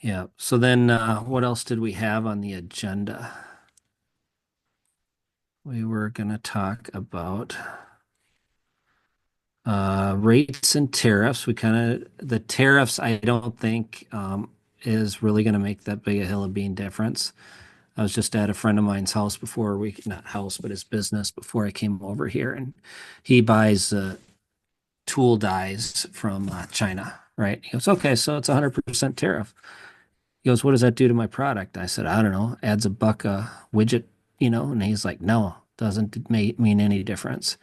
Yeah. So then, what else did we have on the agenda? We were going to talk about rates and tariffs. The tariffs, I don't think is really going to make that big a hill of bean difference. I was just at a friend of mine's house not house, but his business before I came over here, and he buys tool dies from China, right? He goes, okay, so it's 100% tariff. He goes, what does that do to my product? I said, I don't know. Adds a buck a widget, and he's like, no, doesn't mean any difference.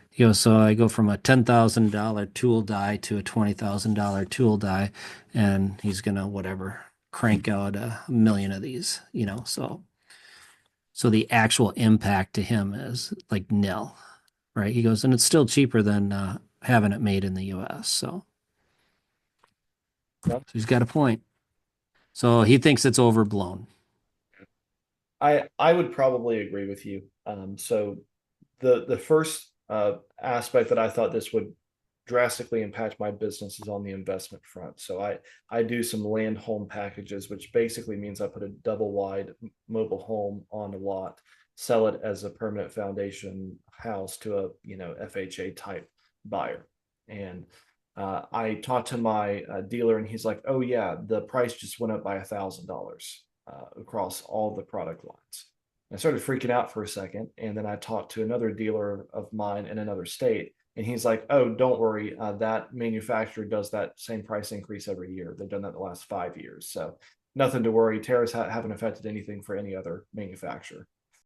He goes, so I go from a $10,000 tool die to a $20,000 tool die, and he's gonna whatever crank out a million of these, so the actual impact to him is like nil, right? He goes, and it's still cheaper than having it made in the US. Well, So he's got a point. So he thinks it's overblown. I would probably agree with you. So the first aspect that I thought this would drastically impact my business is on the investment front. So I do some land home packages, which basically means I put a double wide mobile home on a lot, sell it as a permanent foundation house to a FHA type buyer. And I talked to my dealer, and he's like, "Oh yeah, the price just went up by $1,000 across all the product lines." I started freaking out for a second, and then I talked to another dealer of mine in another state, and he's like, "Oh, don't worry, that manufacturer does that same price increase every year. They've done that the last 5 years, so nothing to worry. Tariffs haven't affected anything for any other manufacturer."